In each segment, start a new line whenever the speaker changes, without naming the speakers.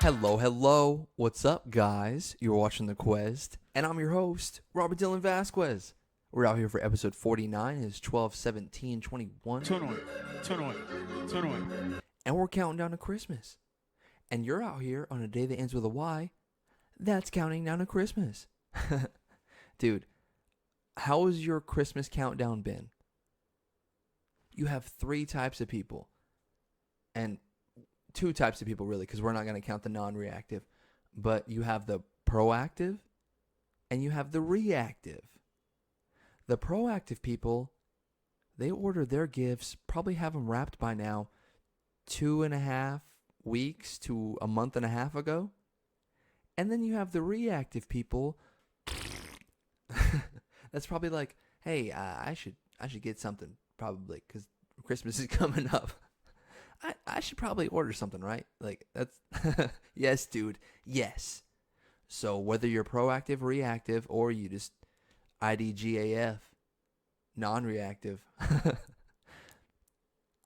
Hello. What's up, guys? You're watching the Quezt, and I'm your host, Robert Dylan Vasquez. We're out here for episode 49. It's 12/17/21.
Turn away.
And we're counting down to Christmas. And you're out here on a day that ends with a Y. That's counting down to Christmas. Dude, how has your Christmas countdown been? You have three types of people. And two types of people, really, because we're not going to count the non-reactive. But you have the proactive and you have the reactive. The proactive people, they order their gifts, probably have them wrapped by now 2.5 weeks to a month and a half ago. And then you have the reactive people. That's probably like, hey, I should get something probably because Christmas is coming up. I should probably order something, right? Like, that's yes, dude. Yes. So whether you're proactive, reactive, or you just IDGAF, non-reactive,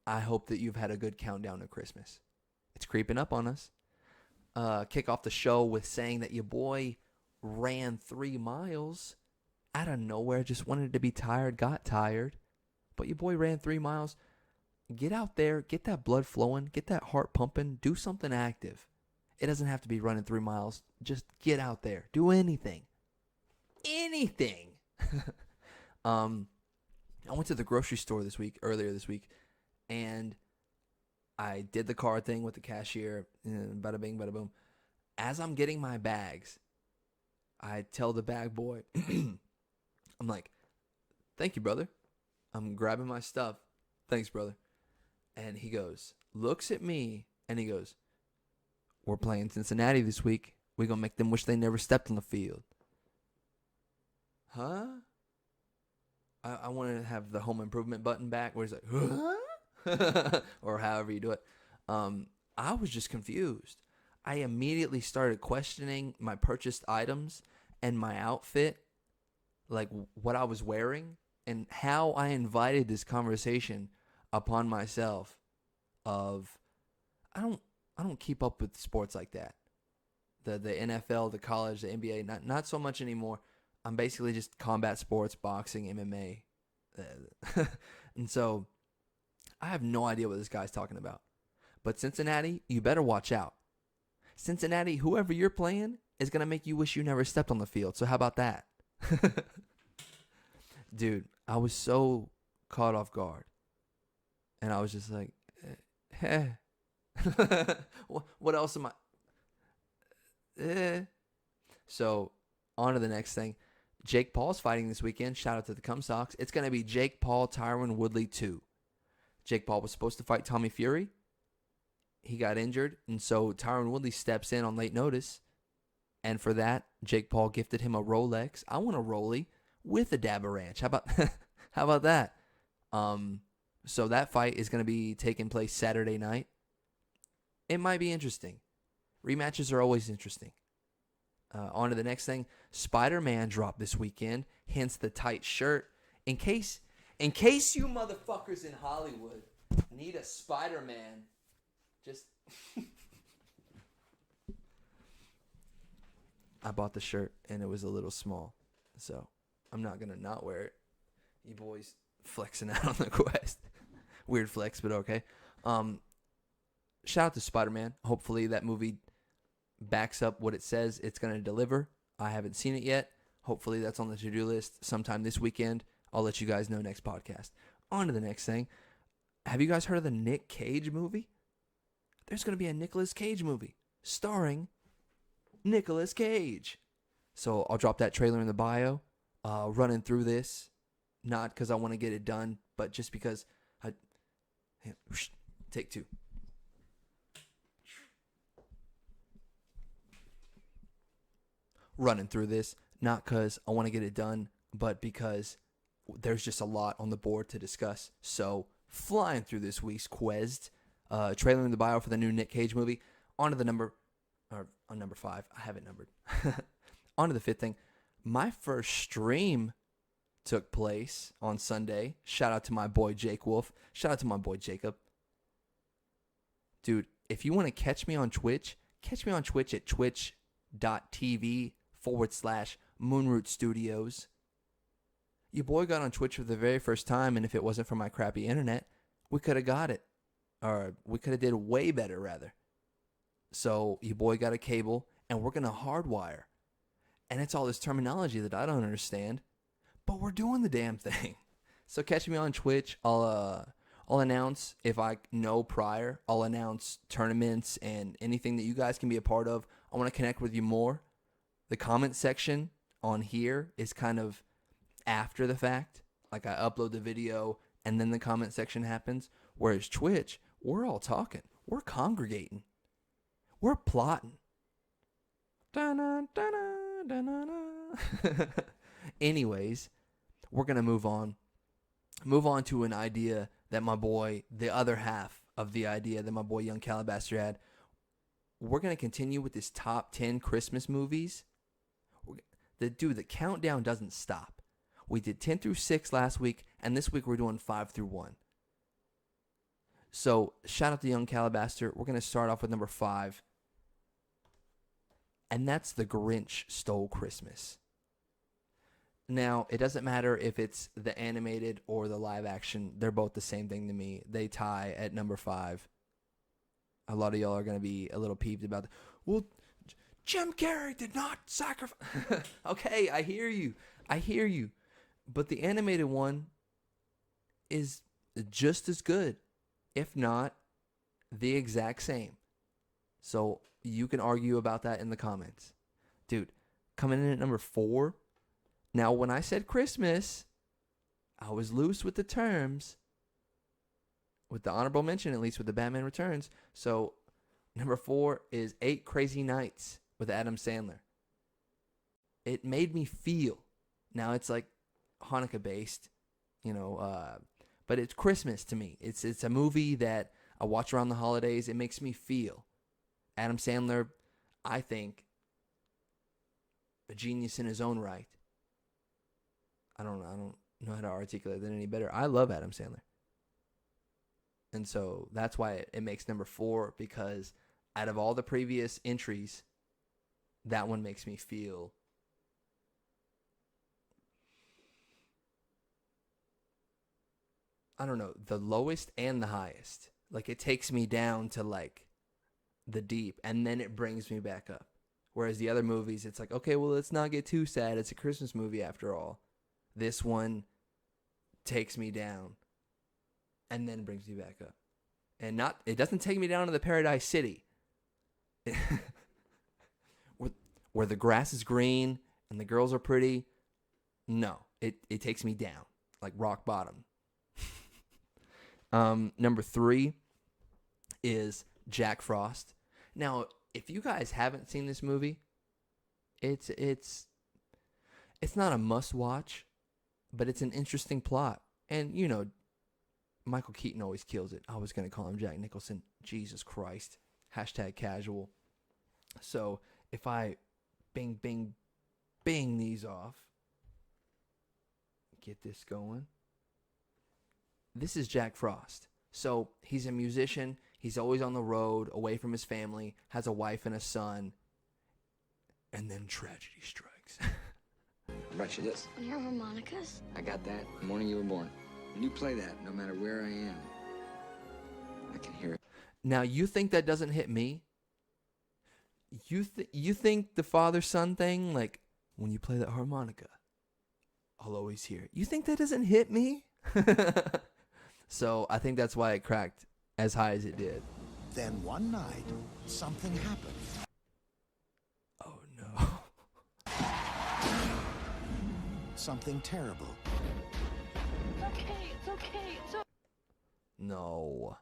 I hope that you've had a good countdown to Christmas. It's creeping up on us. Kick off the show with saying that your boy ran 3 miles out of nowhere. Just wanted to be tired, got tired. But your boy ran 3 miles. Get out there, get that blood flowing, get that heart pumping, do something active. It doesn't have to be running 3 miles. Just get out there. Do anything. Anything. I went to the grocery store earlier this week, and I did the card thing with the cashier, bada bing, bada boom. As I'm getting my bags, I tell the bag boy, I'm like, thank you, brother. I'm grabbing my stuff. Thanks, brother. And he looks at me, and he goes, we're playing Cincinnati this week. We're going to make them wish they never stepped on the field. Huh? I want to have the home improvement button back where he's like, huh? Or however you do it. I was just confused. I immediately started questioning my purchased items and my outfit, like what I was wearing, and how I invited this conversation upon myself of I don't keep up with sports like that. The NFL, the college, the NBA, not so much anymore. I'm basically just combat sports, boxing, MMA. And so I have no idea what this guy's talking about. But Cincinnati, you better watch out. Cincinnati, whoever you're playing is going to make you wish you never stepped on the field. So how about that? Dude, I was so caught off guard. And I was just like, what else am I? So, on to the next thing. Jake Paul's fighting this weekend. Shout out to the Cum Sox. It's going to be Jake Paul, Tyron, Woodley 2. Jake Paul was supposed to fight Tommy Fury. He got injured, and so Tyron Woodley steps in on late notice. And for that, Jake Paul gifted him a Rolex. I want a Rollie with a dab of ranch. How about that? So that fight is going to be taking place Saturday night. It might be interesting. Rematches are always interesting. On to the next thing. Spider-Man dropped this weekend, hence the tight shirt. In case you motherfuckers in Hollywood need a Spider-Man, just I bought the shirt and it was a little small, so I'm not gonna not wear it. You boys flexing out on the Quest. Weird flex, but okay. Shout out to Spider-Man. Hopefully that movie backs up what it says it's going to deliver. I haven't seen it yet. Hopefully that's on the to-do list sometime this weekend. I'll let you guys know next podcast. On to the next thing. Have you guys heard of the Nick Cage movie? There's going to be a Nicolas Cage movie starring Nicolas Cage. So I'll drop that trailer in the bio. Running through this, not because I want to get it done, but just because take 2. Running through this, not because I want to get it done, but because there's just a lot on the board to discuss. So, flying through this week's Quezt, trailer in the bio for the new Nick Cage movie. On to the number 5. I have it numbered. On to the 5th thing. My first stream took place on Sunday. Shout out to my boy Jake Wolf. Shout out to my boy Jacob. Dude, if you want to catch me on Twitch, Catch me on Twitch at twitch.tv/Moonroot Studios. Your boy got on Twitch for the very first time, and if it wasn't for my crappy internet, we could have got it. Or we could have did way better, rather. So your boy got a cable, and we're going to hardwire. And it's all this terminology that I don't understand, but we're doing the damn thing. So catch me on Twitch. I'll announce, if I know prior, I'll announce tournaments and anything that you guys can be a part of. I want to connect with you more. The comment section on here is kind of after the fact. Like, I upload the video and then the comment section happens. Whereas Twitch, we're all talking. We're congregating. We're plotting. Da-na, da-na, da-na-na. Anyways, we're going to move on. Move on to an idea that my boy, the other half of the idea that my boy Young Calabaster had. We're going to continue with this top 10 Christmas movies. The countdown doesn't stop. We did 10 through 6 last week, and this week we're doing 5 through 1. So, shout out to Young Calabaster. We're going to start off with number 5. And that's The Grinch Stole Christmas. Now, it doesn't matter if it's the animated or the live action. They're both the same thing to me. They tie at number 5. A lot of y'all are going to be a little peeved about that. Well, Jim Carrey did not sacrifice. Okay, I hear you. But the animated one is just as good, if not the exact same. So you can argue about that in the comments. Dude, coming in at number 4. Now, when I said Christmas, I was loose with the terms. With the honorable mention, at least with the Batman Returns. So, number 4 is 8 Crazy Nights with Adam Sandler. It made me feel. Now, it's like Hanukkah based, but it's Christmas to me. It's a movie that I watch around the holidays. It makes me feel. Adam Sandler, I think, a genius in his own right. I don't know how to articulate that any better. I love Adam Sandler. And so that's why it makes number 4, because out of all the previous entries, that one makes me feel I don't know, the lowest and the highest. Like, it takes me down to, like, the deep, and then it brings me back up. Whereas the other movies, it's like, okay, well, let's not get too sad. It's a Christmas movie after all. This one takes me down and then brings me back up. And it doesn't take me down to the Paradise City where the grass is green and the girls are pretty. No, it takes me down, like rock bottom. Number 3 is Jack Frost. Now, if you guys haven't seen this movie, it's not a must watch, but it's an interesting plot. And Michael Keaton always kills it. I was gonna call him Jack Nicholson. Jesus Christ. #casual. So if I bing these off, get this going. This is Jack Frost. So he's a musician. He's always on the road, away from his family, has a wife and a son. And then tragedy strikes.
I brought you this.
Your harmonicas?
I got that the morning you were born. And you play that no matter where I am. I can hear it.
Now, you think that doesn't hit me? You think the father-son thing, like, when you play that harmonica, I'll always hear it. You think that doesn't hit me? So I think that's why it cracked as high as it did.
Then one night, something happened.
Oh, no.
Something terrible.
It's okay.
No.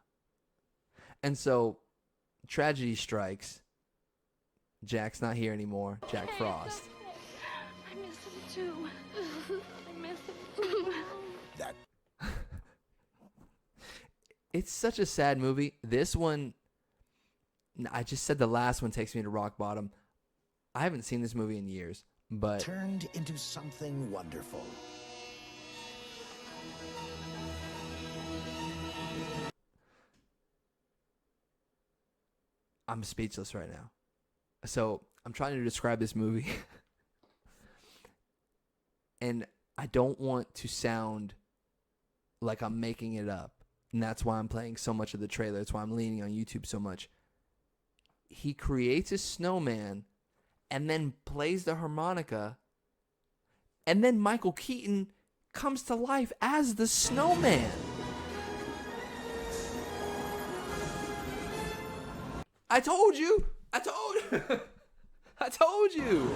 And so, tragedy strikes. Jack's not here anymore. Jack Frost.
I miss him too. I miss him too.
That
It's such a sad movie. This one, I just said the last one takes me to rock bottom. I haven't seen this movie in years, but
turned into something wonderful.
I'm speechless right now. So I'm trying to describe this movie. And I don't want to sound like I'm making it up. And that's why I'm playing so much of the trailer. That's why I'm leaning on YouTube so much. He creates a snowman and then plays the harmonica. And then Michael Keaton comes to life as the snowman. I told you. I told you.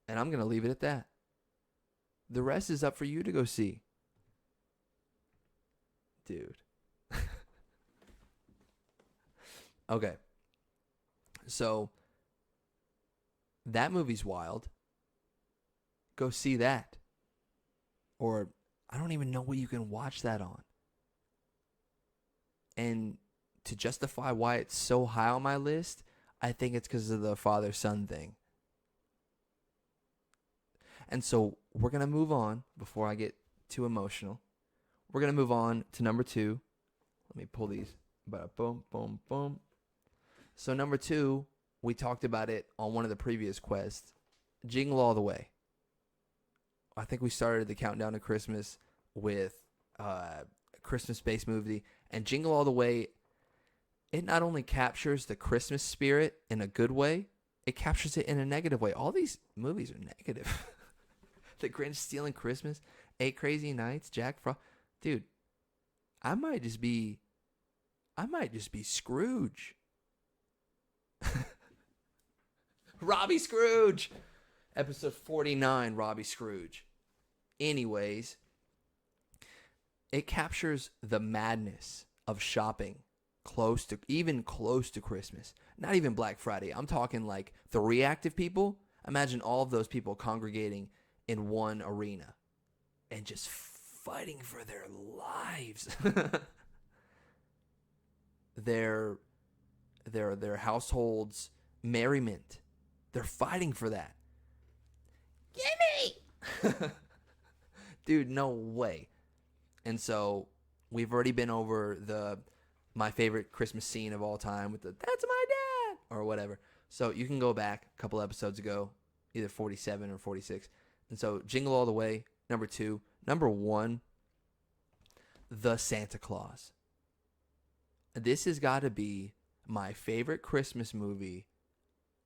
And I'm going to leave it at that. The rest is up for you to go see. Dude. Okay. So, that movie's wild. Go see that. Or, I don't even know what you can watch that on. And to justify why it's so high on my list, I think it's because of the father-son thing. And so we're going to move on before I get too emotional. We're going to move on to number 2. Let me pull these. Boom, boom, boom. So number 2, we talked about it on one of the previous quests. Jingle All the Way. I think we started the countdown to Christmas with a Christmas-based movie. And Jingle All the Way, it not only captures the Christmas spirit in a good way, it captures it in a negative way. All these movies are negative. The Grinch Stealing Christmas, 8 Crazy Nights, Jack Frost. Dude, I might just be Scrooge. Robbie Scrooge. Episode 49, Robbie Scrooge. Anyways, it captures the madness of shopping close to Christmas. Not even Black Friday. I'm talking like the reactive people. Imagine all of those people congregating in one arena and just fighting for their lives. their households' merriment. They're fighting for that. Gimme! Dude, no way. And so we've already been over my favorite Christmas scene of all time with the "That's my dad" or whatever. So you can go back a couple episodes ago, either 47 or 46. And so Jingle All the Way, number 2. Number 1, The Santa Claus. This has got to be my favorite Christmas movie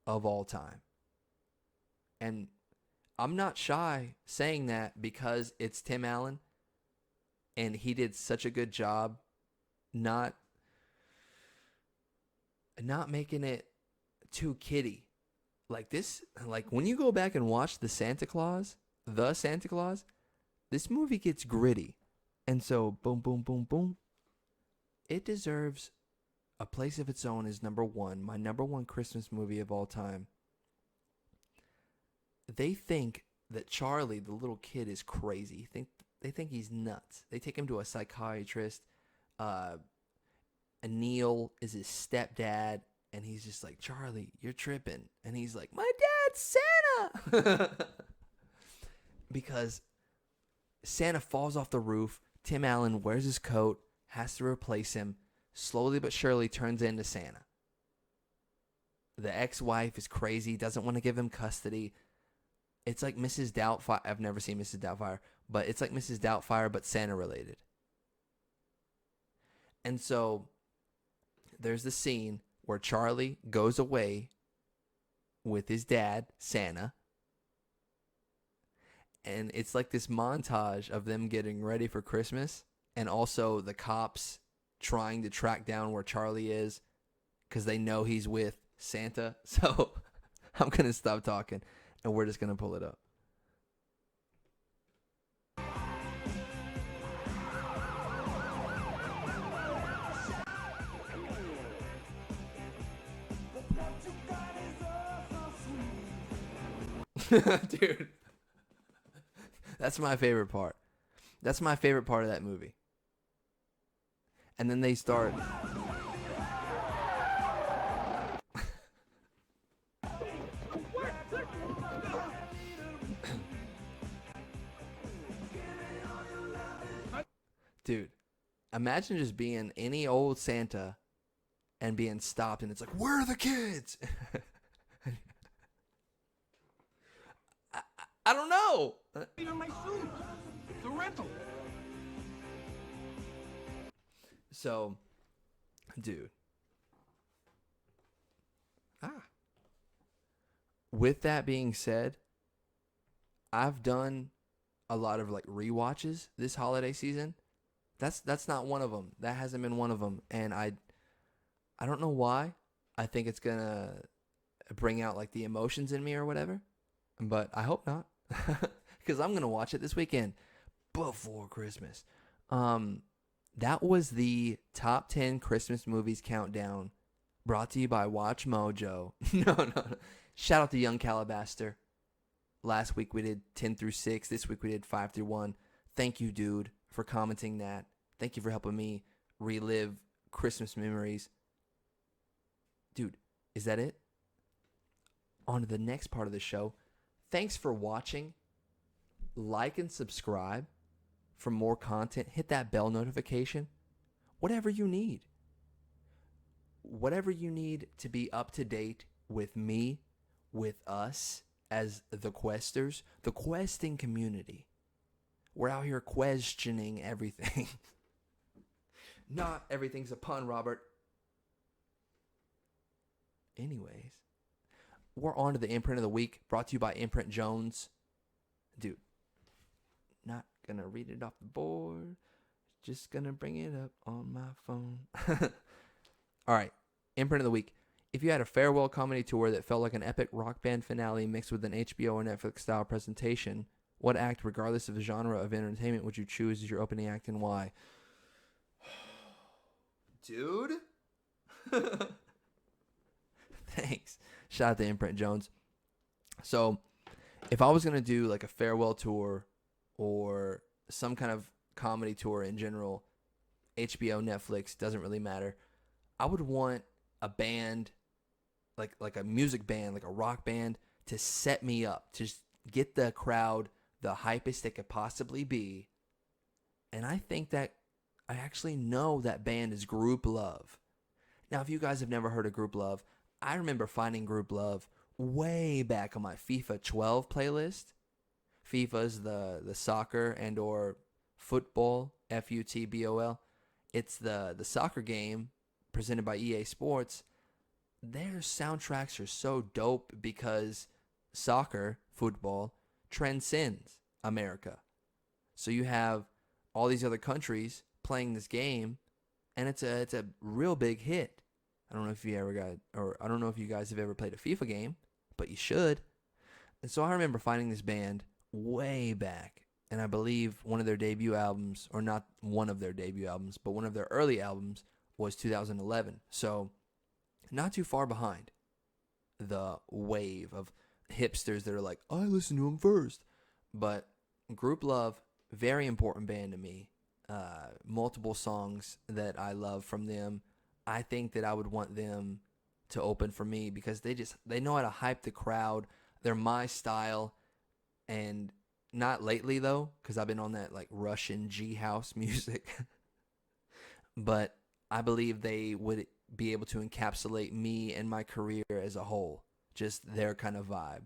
of all time. And I'm not shy saying that because it's Tim Allen and he did such a good job not making it too kiddie. Like this, like when you go back and watch The Santa Claus, this movie gets gritty. And so, boom, boom, boom, boom. It deserves a place of its own as number 1, my number 1 Christmas movie of all time. They think that Charlie, the little kid, is crazy. They think he's nuts. They take him to a psychiatrist. Neil is his stepdad. And he's just like, "Charlie, you're tripping." And he's like, "My dad's Santa." Because Santa falls off the roof. Tim Allen wears his coat, has to replace him. Slowly but surely turns into Santa. The ex-wife is crazy, doesn't want to give him custody. It's like Mrs. Doubtfire. I've never seen Mrs. Doubtfire, but it's like Mrs. Doubtfire, but Santa related. And so there's the scene where Charlie goes away with his dad, Santa. And it's like this montage of them getting ready for Christmas. And also the cops trying to track down where Charlie is because they know he's with Santa. So I'm going to stop talking and we're just going to pull it up. Dude, that's my favorite part. That's my favorite part of that movie. And then they start. Dude, imagine just being any old Santa and being stopped, and it's like, where are the kids? I don't know.
On my suit. It's a rental.
So, dude. With that being said, I've done a lot of like rewatches this holiday season. That's not one of them. That hasn't been one of them, and I don't know why. I think it's gonna bring out like the emotions in me or whatever, but I hope not, because I'm gonna watch it this weekend before Christmas. That was the top 10 Christmas movies countdown, brought to you by Watch Mojo. No. Shout out to Young Calabaster. Last week we did 10 through 6. This week we did 5 through 1. Thank you, dude, for commenting that. Thank you for helping me relive Christmas memories. Dude, is that it? On to the next part of the show. Thanks for watching. Like and subscribe for more content. Hit that bell notification. Whatever you need. Whatever you need to be up to date with me, with us as the Questers, the questing community. We're out here questioning everything. Not everything's a pun, Robert. Anyways, we're on to the Imprint of the Week, brought to you by Imprint Jones. Dude, not gonna read it off the board. Just gonna bring it up on my phone. All right, Imprint of the Week. If you had a farewell comedy tour that felt like an epic rock band finale mixed with an HBO or Netflix style presentation, what act, regardless of the genre of entertainment, would you choose as your opening act and why? Dude? Thanks. Shout out to Imprint Jones. So, if I was going to do like a farewell tour or some kind of comedy tour in general, HBO, Netflix, doesn't really matter. I would want a band, like a music band, like a rock band, to set me up, to just get the crowd the hypest it could possibly be. And I think that I actually know that band is Group Love. Now, if you guys have never heard of Group Love, I remember finding Group Love way back on my FIFA 12 playlist. FIFA is the soccer and or football, FUTBOL. It's the soccer game presented by EA Sports. Their soundtracks are so dope because soccer, football, transcends America. So you have all these other countries playing this game, and it's a real big hit. I don't know if I don't know if you guys have ever played a FIFA game, but you should. And so I remember finding this band way back, and I believe one of their debut albums, or not one of their debut albums, but one of their early albums was 2011. So not too far behind the wave of hipsters that are like, I listened to them first. But Group Love, very important band to me. Multiple songs that I love from them. I think that I would want them to open for me because they know how to hype the crowd. They're my style. And not lately though, because I've been on that like Russian G house music. But I believe they would be able to encapsulate me and my career as a whole. Just their kind of vibe.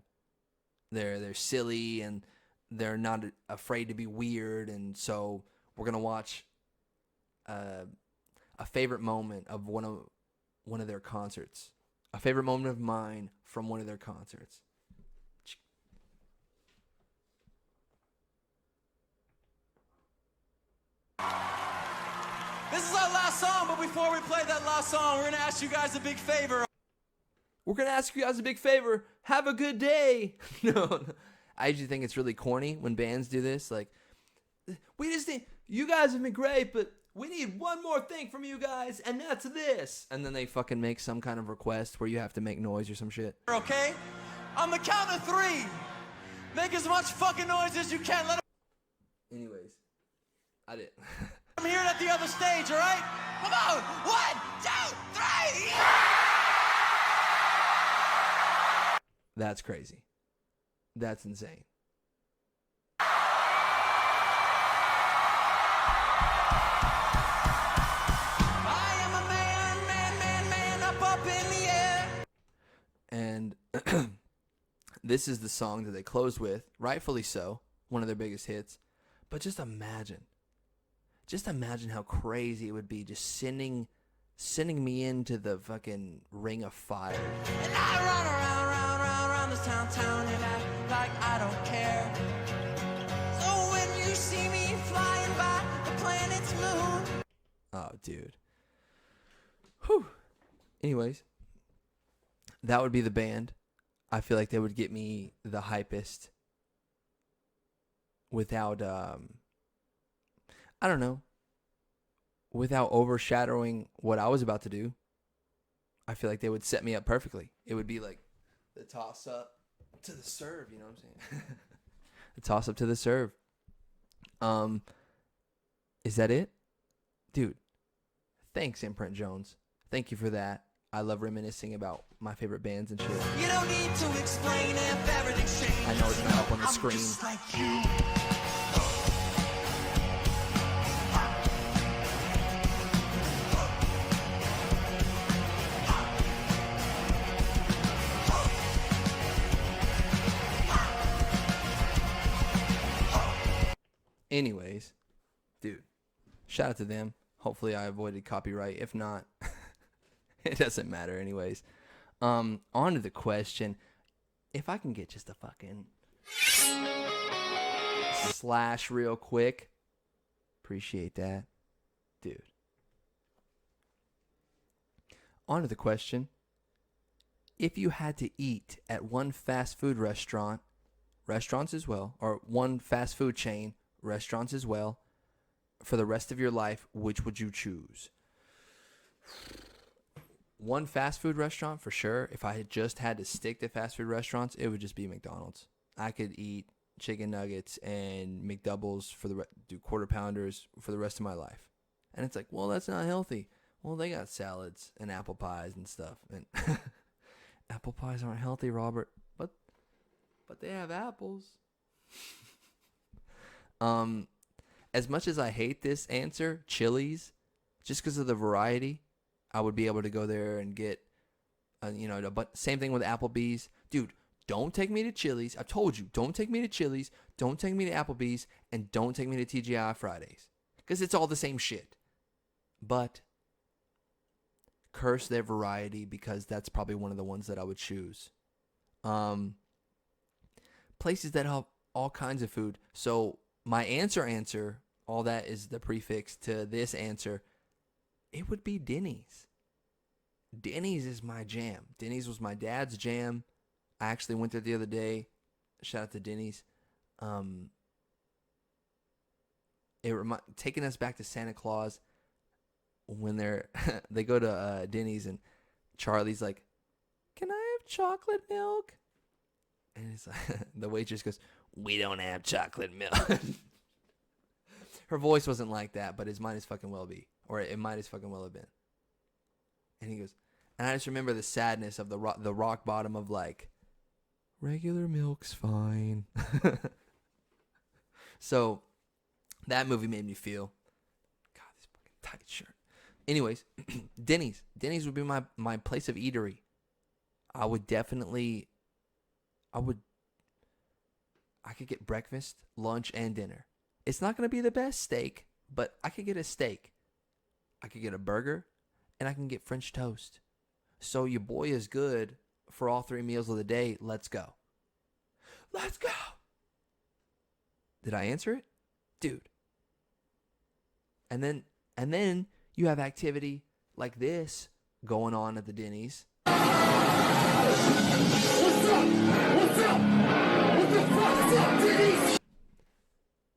They're silly and they're not afraid to be weird. And so we're gonna watch a favorite moment of one of their concerts. A favorite moment of mine from one of their concerts.
This is our last song, but before we play that last song, we're going to ask you guys a big favor.
We're going to ask you guys a big favor. Have a good day. No. I usually think it's really corny when bands do this. Like, we just think, you guys have been great, but we need one more thing from you guys, and that's this. And then they fucking make some kind of request where you have to make noise or some shit.
Okay? On the count of 3, make as much fucking noise as you can.
Anyways, I did.
I'm here at the other stage, all right? Come on! 1, 2, 3!
That's crazy. That's insane. this is the song that they closed with, rightfully so, one of their biggest hits. But just imagine how crazy it would be just sending me into the fucking ring of fire.
And I run around this town and act like I don't care. So when you see me flying by the planet's moon.
Oh, dude. Whew. Anyways, that would be the band. I feel like they would get me the hypest without, I don't know, without overshadowing what I was about to do. I feel like they would set me up perfectly. It would be like the toss up to the serve, you know what I'm saying? The toss up to the serve. Is that it? Dude, thanks, Imprint Jones. Thank you for that. I love reminiscing about my favorite bands and shit.
You don't need to explain if everything's changed.
I know it's not up on the screen.
I'm just like you.
Anyways, dude, shout out to them. Hopefully I avoided copyright. If not, it doesn't matter anyways. On to the question. If I can get just a fucking slash real quick. Appreciate that. Dude. On to the question. If you had to eat at one fast food restaurant, restaurants as well, or one fast food chain, restaurants as well, for the rest of your life, which would you choose? One fast food restaurant for sure. If I had just had to stick to fast food restaurants, it would just be McDonald's. I could eat chicken nuggets and McDoubles do quarter pounders for the rest of my life. And it's like, well, that's not healthy. Well, they got salads and apple pies and stuff. And apple pies aren't healthy, Robert. But they have apples. As much as I hate this answer, Chili's, just because of the variety, I would be able to go there and get, but same thing with Applebee's. Dude, don't take me to Chili's. I told you, don't take me to Chili's, don't take me to Applebee's, and don't take me to TGI Fridays. Because it's all the same shit. But curse their variety because that's probably one of the ones that I would choose. Places that have all kinds of food. So my answer, all that is the prefix to this answer. It would be Denny's. Denny's is my jam. Denny's was my dad's jam. I actually went there the other day. Shout out to Denny's. Taking us back to Santa Claus when they go to Denny's and Charlie's like, "Can I have chocolate milk?" And it's like, the waitress goes, "We don't have chocolate milk." Her voice wasn't like that, but his might as fucking well be. Or it might as fucking well have been. And he goes, and I just remember the sadness of the rock bottom of like, regular milk's fine. So that movie made me feel, God, this fucking tight shirt. Anyways, Denny's. Denny's would be my place of eatery. I could get breakfast, lunch, and dinner. It's not going to be the best steak, but I could get a steak. I could get a burger, and I can get French toast. So your boy is good for all 3 meals of the day. Let's go. Let's go. Did I answer it? Dude. And then you have activity like this going on at the Denny's.
What's up? What's up? What the fuck's up, Denny's?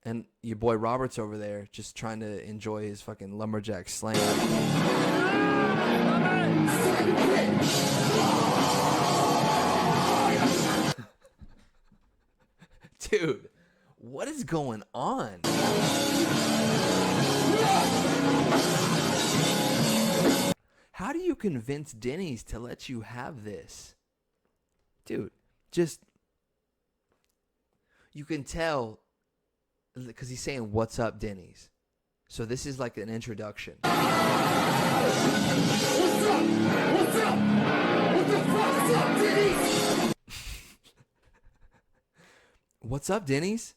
And your boy Robert's over there just trying to enjoy his fucking lumberjack slam. Dude, what is going on? How do you convince Denny's to let you have this? Dude, just, you can tell because he's saying, "What's up, Denny's?" So this is like an introduction.
What's up? What's up? What the fuck's up, Denny's?
What's up, Denny's?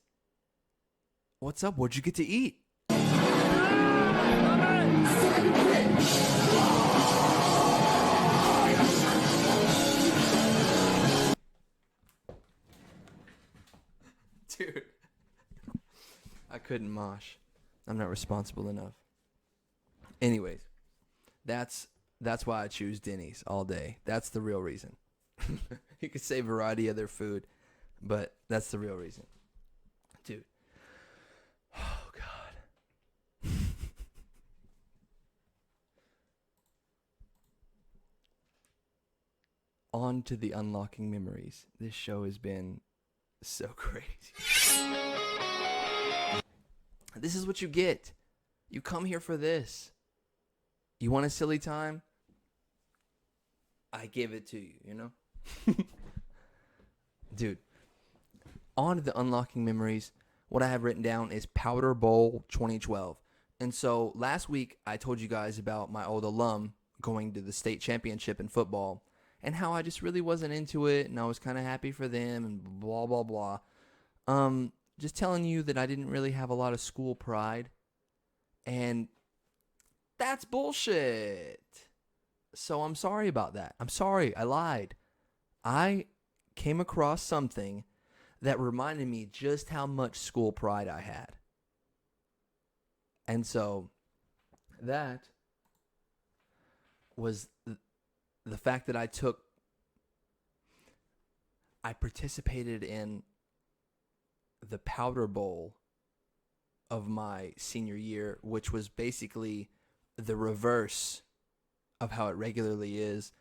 What's up? What'd you get to eat? Dude, I couldn't mosh. I'm not responsible enough. Anyways, that's why I choose Denny's all day. That's the real reason. You could say variety of their food, but that's the real reason. Dude. Oh, God. On to the unlocking memories. This show has been so crazy. This is what you get. You come here for this. You want a silly time? I give it to you, you know? Dude, on to the unlocking memories. What I have written down is Powder Bowl 2012. And so last week I told you guys about my old alum going to the state championship in football and how I just really wasn't into it and I was kind of happy for them and blah, blah, blah. Just telling you that I didn't really have a lot of school pride. And that's bullshit. So I'm sorry about that. I'm sorry. I lied. I came across something that reminded me just how much school pride I had. And so that was the fact that I participated in the Powder Bowl of my senior year, which was basically the reverse of how it regularly is,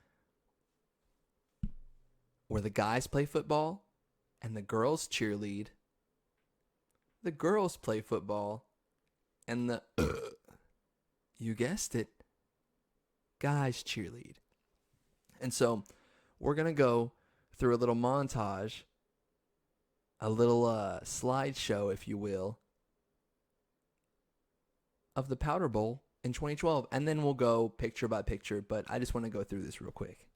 where the guys play football and the girls cheerlead. The girls play football and you guessed it, guys cheerlead. And so we're going to go through a little montage, a little slideshow, if you will, of the Powder Bowl in 2012. And then we'll go picture by picture, but I just want to go through this real quick.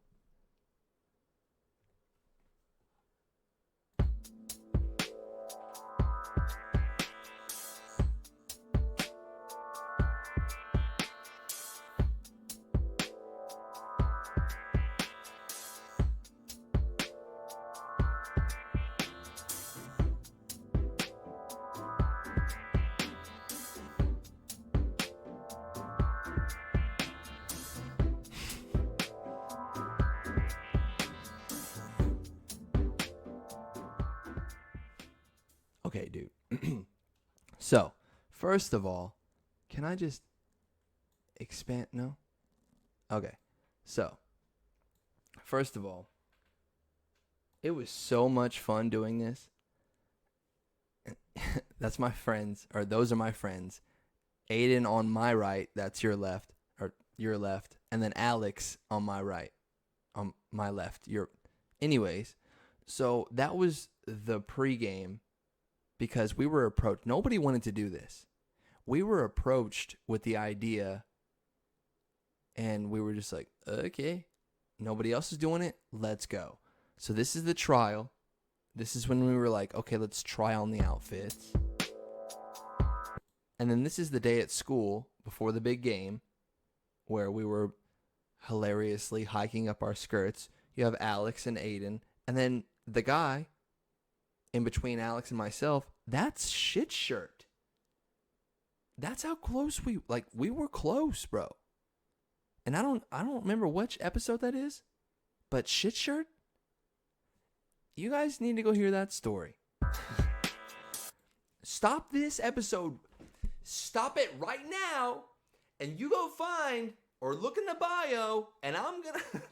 Okay, dude. So, first of all, can I just expand? No? Okay. So, first of all, it was so much fun doing this. That's my friends, or those are my friends. Aiden on my right, that's your left, or your left, and then Alex on my right, on my left. Anyways, so that was the pregame. Because we were approached. Nobody wanted to do this. We were approached with the idea. And we were just like, okay. Nobody else is doing it. Let's go. So this is the trial. This is when we were like, okay, let's try on the outfits. And then this is the day at school before the big game. Where we were hilariously hiking up our skirts. You have Alex and Aiden. And then the guy in between Alex and myself, that's Shit Shirt. That's how close we were close, bro. And I don't remember which episode that is, but Shit Shirt, you guys need to go hear that story. Stop this episode. Stop it right now, and you go find or look in the bio, and I'm gonna.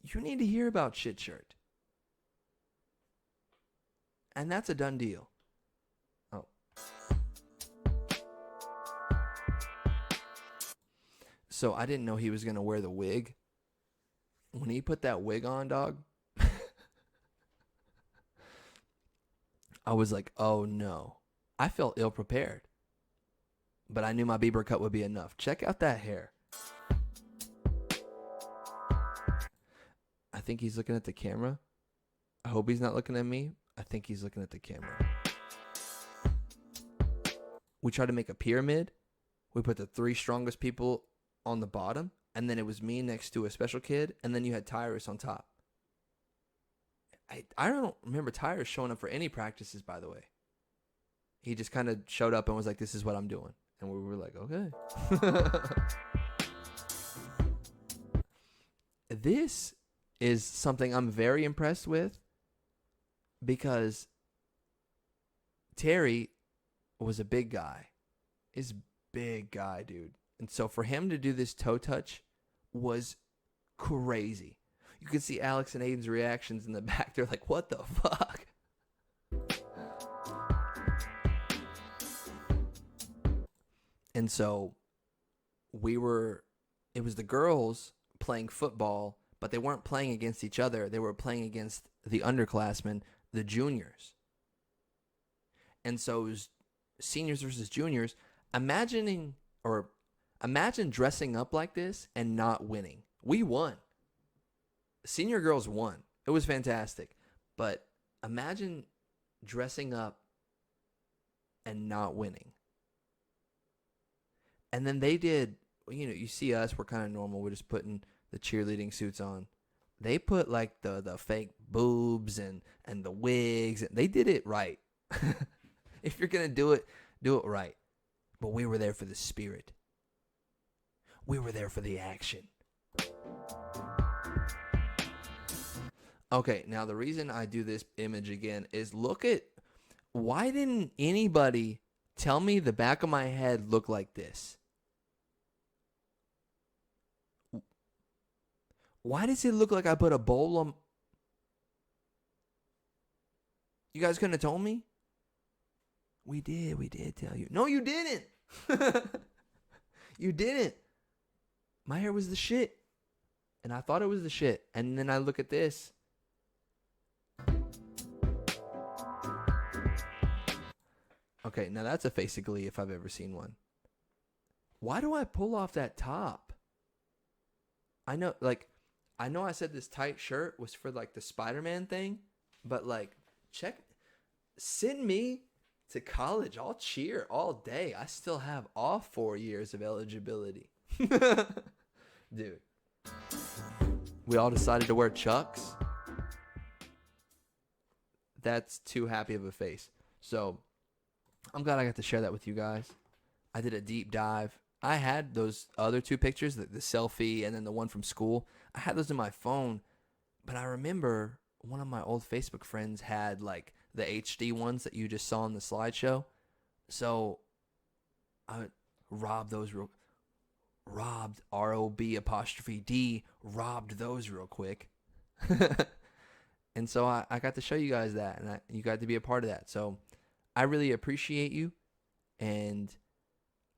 You need to hear about Shit Shirt. And that's a done deal. Oh. So I didn't know he was going to wear the wig. When he put that wig on, dog, I was like, oh no. I felt ill prepared. But I knew my Bieber cut would be enough. Check out that hair. I think he's looking at the camera. I hope he's not looking at me. I think he's looking at the camera. We tried to make a pyramid. We put the 3 strongest people on the bottom, and then it was me next to a special kid, and then you had Tyrus on top. I don't remember Tyrus showing up for any practices, by the way. He just kind of showed up and was like, this is what I'm doing. And we were like, okay. This is something I'm very impressed with because Terry was a big guy. He's a big guy, dude. And so for him to do this toe touch was crazy. You could see Alex and Aiden's reactions in the back. They're like, what the fuck? And so it was the girls playing football, but they weren't playing against each other. They were playing against the underclassmen, the juniors. And so it was seniors versus juniors. Imagine dressing up like this and not winning. We won. Senior girls won. It was fantastic. But imagine dressing up and not winning. And then they did, you see us, we're kind of normal. We're just putting the cheerleading suits on. They put like the fake boobs and the wigs. They did it right. If you're going to do it right. But we were there for the spirit. We were there for the action. Okay, now the reason I do this image again is why didn't anybody tell me the back of my head looked like this? Why does it look like I put a bowl on? You guys couldn't have told me? We did tell you. No, you didn't. You didn't. My hair was the shit. And I thought it was the shit. And then I look at this. Okay, now that's a face of glee if I've ever seen one. Why do I pull off that top? I know I said this tight shirt was for like the Spider-Man thing, but like send me to college. I'll cheer all day. I still have all 4 years of eligibility. Dude. We all decided to wear Chucks. That's too happy of a face. So I'm glad I got to share that with you guys. I did a deep dive. I had those other 2 pictures, the selfie and then the one from school. I had those in my phone, but I remember one of my old Facebook friends had like the HD ones that you just saw in the slideshow. So I robbed R-O-B'-D, robbed those real quick. And so I got to show you guys that, and you got to be a part of that. So I really appreciate you, and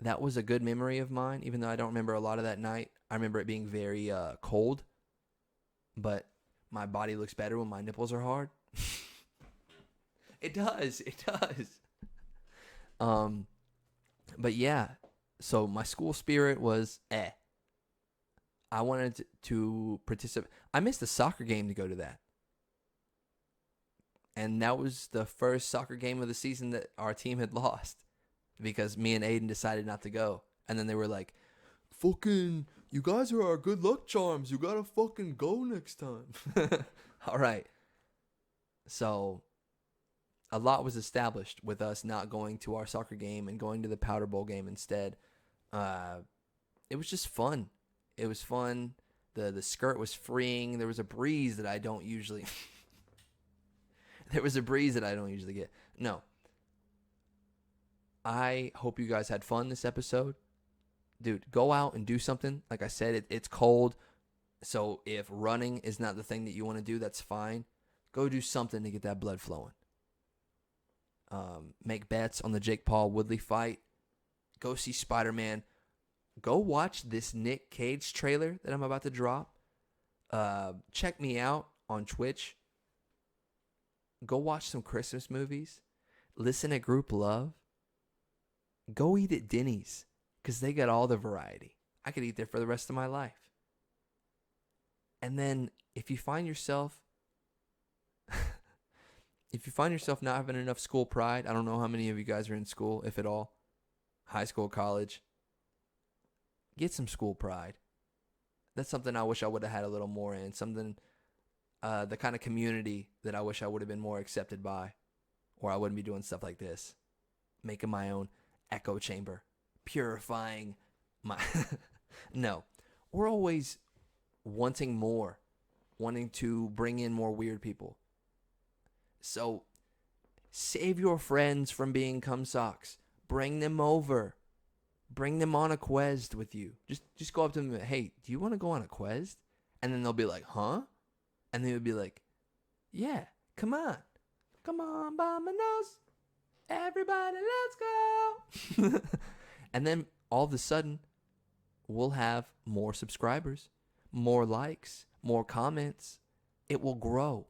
that was a good memory of mine, even though I don't remember a lot of that night. I remember it being very cold, but my body looks better when my nipples are hard. It does. But yeah, so my school spirit was I wanted to participate. I missed the soccer game to go to that. And that was the first soccer game of the season that our team had lost because me and Aiden decided not to go. And then they were like, fucking, you guys are our good luck charms. You gotta fucking go next time. All right. So a lot was established with us not going to our soccer game and going to the Powder Bowl game instead. It was just fun. It was fun. The skirt was freeing. There was a breeze that I don't usually... There was a breeze that I don't usually get. No. I hope you guys had fun this episode. Dude, go out and do something. Like I said, it's cold. So if running is not the thing that you want to do, that's fine. Go do something to get that blood flowing. Make bets on the Jake Paul Woodley fight. Go see Spider-Man. Go watch this Nick Cage trailer that I'm about to drop. Check me out on Twitch. Go watch some Christmas movies. Listen to Group Love. Go eat at Denny's because they got all the variety. I could eat there for the rest of my life. And then if you find yourself If you find yourself not having enough school pride, I don't know how many of you guys are in school, if at all, high school, college, get some school pride. That's something I wish I would have had a little more in. Something, the kind of community that I wish I would have been more accepted by, or I wouldn't be doing stuff like this. Making my own echo chamber. Purifying my... No. We're always wanting more. Wanting to bring in more weird people. So, save your friends from being cum socks. Bring them over. Bring them on a Quezt with you. Just go up to them. Hey, do you want to go on a Quezt? And then they'll be like, huh? And they would be like, yeah, come on. Come on, Bominos. Everybody, let's go. And then all of a sudden, we'll have more subscribers, more likes, more comments. It will grow.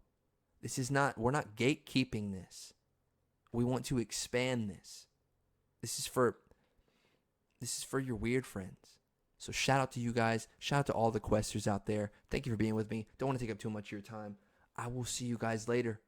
We're not gatekeeping this. We want to expand this. This is for your weird friends. So shout out to you guys. Shout out to all the Questers out there. Thank you for being with me. Don't want to take up too much of your time. I will see you guys later.